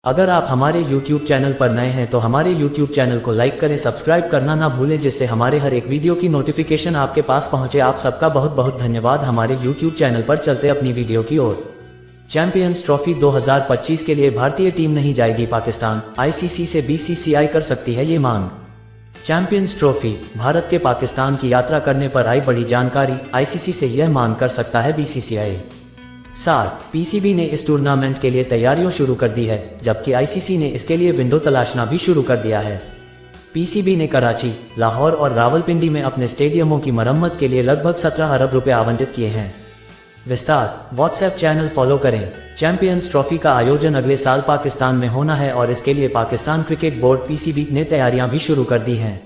अगर आप हमारे YouTube चैनल पर नए हैं तो हमारे YouTube चैनल को लाइक करें, सब्सक्राइब करना ना भूलें, जिससे हमारे हर एक वीडियो की नोटिफिकेशन आपके पास पहुंचे। आप सबका बहुत बहुत धन्यवाद। हमारे YouTube चैनल पर चलते अपनी वीडियो की ओर। चैंपियंस ट्रॉफी 2025 के लिए भारतीय टीम नहीं जाएगी पाकिस्तान, ICC से BCCI कर सकती है ये मांग। चैंपियंस ट्रॉफी भारत के पाकिस्तान की यात्रा करने पर आई बड़ी जानकारी, ICC से यह मांग कर सकता है BCCI। PCB ने इस टूर्नामेंट के लिए तैयारियां शुरू कर दी है, जबकि ICC ने इसके लिए विंडो तलाशना भी शुरू कर दिया है। PCB ने कराची, लाहौर और रावलपिंडी में अपने स्टेडियमों की मरम्मत के लिए लगभग 17 अरब रुपए आवंटित किए हैं। विस्तार व्हाट्सएप चैनल फॉलो करें। चैंपियंस ट्रॉफी का आयोजन अगले साल पाकिस्तान में होना है और इसके लिए पाकिस्तान क्रिकेट बोर्ड PCB ने तैयारियां भी शुरू कर दी हैं।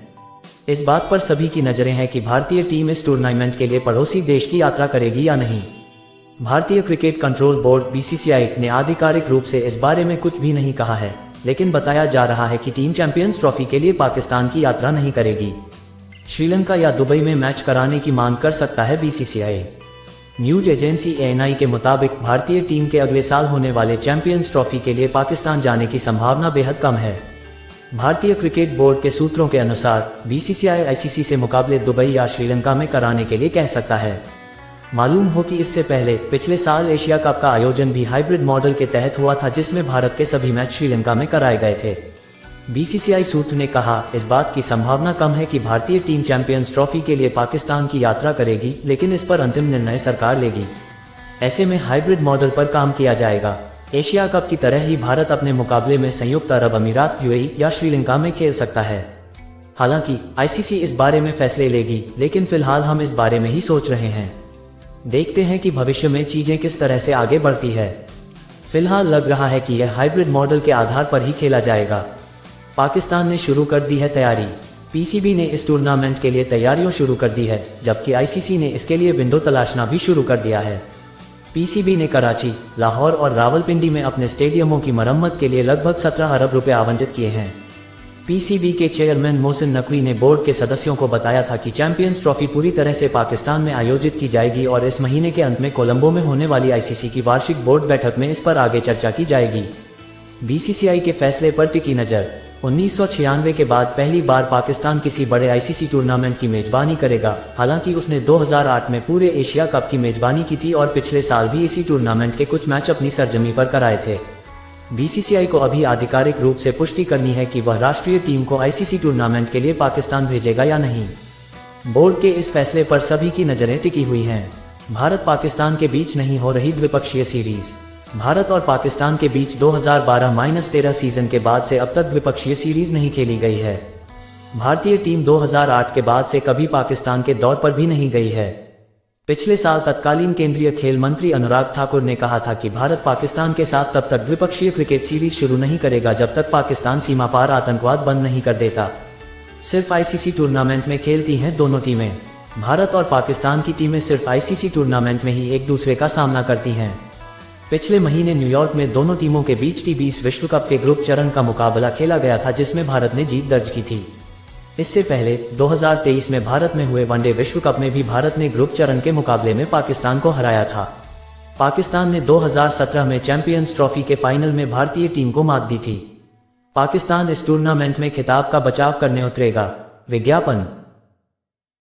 इस बात पर सभी की नजरें हैं कि भारतीय टीम इस टूर्नामेंट के लिए पड़ोसी देश की यात्रा करेगी या नहीं। भारतीय क्रिकेट कंट्रोल बोर्ड BCCI ने आधिकारिक रूप से इस बारे में कुछ भी नहीं कहा है, लेकिन बताया जा रहा है कि टीम चैंपियंस ट्रॉफी के लिए पाकिस्तान की यात्रा नहीं करेगी। श्रीलंका या दुबई में मैच कराने की मांग कर सकता है BCCI। न्यूज एजेंसी ANI के मुताबिक भारतीय टीम के अगले साल होने वाले चैंपियंस ट्रॉफी के लिए पाकिस्तान जाने की संभावना बेहद कम है। भारतीय क्रिकेट बोर्ड के सूत्रों के अनुसार BCCI ICC से मुकाबले दुबई या श्रीलंका में कराने के लिए कह सकता है। मालूम हो कि इससे पहले पिछले साल एशिया कप का आयोजन भी हाइब्रिड मॉडल के तहत हुआ था, जिसमें भारत के सभी मैच श्रीलंका में कराए गए थे। BCCI सूत्र ने कहा, इस बात की संभावना कम है कि भारतीय टीम चैंपियंस ट्रॉफी के लिए पाकिस्तान की यात्रा करेगी, लेकिन इस पर अंतिम निर्णय सरकार लेगी। ऐसे में हाइब्रिड मॉडल पर काम किया जाएगा। एशिया कप की तरह ही भारत अपने मुकाबले में संयुक्त अरब अमीरात, UAE या श्रीलंका में खेल सकता है। हालांकि ICC इस बारे में फैसले लेगी, लेकिन फिलहाल हम इस बारे में ही सोच रहे हैं। देखते हैं कि भविष्य में चीजें किस तरह से आगे बढ़ती है। फिलहाल लग रहा है कि यह हाइब्रिड मॉडल के आधार पर ही खेला जाएगा। पाकिस्तान ने शुरू कर दी है तैयारी। PCB ने इस टूर्नामेंट के लिए तैयारियां शुरू कर दी है, जबकि ICC ने इसके लिए विंडो तलाशना भी शुरू कर दिया है। PCB ने कराची, लाहौर और रावलपिंडी में अपने स्टेडियमों की मरम्मत के लिए लगभग 17 अरब रुपए आवंटित किए हैं। PCB के चेयरमैन मोहसिन नकवी ने बोर्ड के सदस्यों को बताया था कि चैंपियंस ट्रॉफी पूरी तरह से पाकिस्तान में आयोजित की जाएगी और इस महीने के अंत में कोलंबो में होने वाली ICC की वार्षिक बोर्ड बैठक में इस पर आगे चर्चा की जाएगी। BCCI के फैसले पर टिकी नजर। 1996 के बाद पहली बार पाकिस्तान किसी बड़े ICC टूर्नामेंट की मेजबानी करेगा। हालांकि उसने 2008 में पूरे एशिया कप की मेजबानी की थी और पिछले साल भी इसी टूर्नामेंट के कुछ मैच अपनी सरजमी पर कराए थे। BCCI को अभी आधिकारिक रूप से पुष्टि करनी है कि वह राष्ट्रीय टीम को ICC टूर्नामेंट के लिए पाकिस्तान भेजेगा या नहीं। बोर्ड के इस फैसले पर सभी की नजरें टिकी हुई हैं। भारत पाकिस्तान के बीच नहीं हो रही द्विपक्षीय सीरीज। भारत और पाकिस्तान के बीच 2012-13 सीजन के बाद से अब तक द्विपक्षीय सीरीज नहीं खेली गई है। भारतीय टीम 2008 के बाद से कभी पाकिस्तान के दौर पर भी नहीं गई है। पिछले साल तत्कालीन केंद्रीय खेल मंत्री अनुराग ठाकुर ने कहा था कि भारत पाकिस्तान के साथ तब तक द्विपक्षीय क्रिकेट सीरीज शुरू नहीं करेगा जब तक पाकिस्तान सीमा पार आतंकवाद बंद नहीं कर देता। सिर्फ ICC टूर्नामेंट में खेलती हैं दोनों टीमें। भारत और पाकिस्तान की टीमें सिर्फ ICC टूर्नामेंट में ही एक दूसरे का सामना करती हैं। पिछले महीने न्यूयॉर्क में दोनों टीमों के बीच T20 विश्व कप के ग्रुप चरण का मुकाबला खेला गया था, जिसमें भारत ने जीत दर्ज की थी। इससे पहले 2023 में भारत में हुए वनडे विश्व कप में भी भारत ने ग्रुप चरण के मुकाबले में पाकिस्तान को हराया था। पाकिस्तान ने 2017 में चैंपियंस ट्रॉफी के फाइनल में भारतीय टीम को मात दी थी। पाकिस्तान इस टूर्नामेंट में खिताब का बचाव करने उतरेगा। विज्ञापन।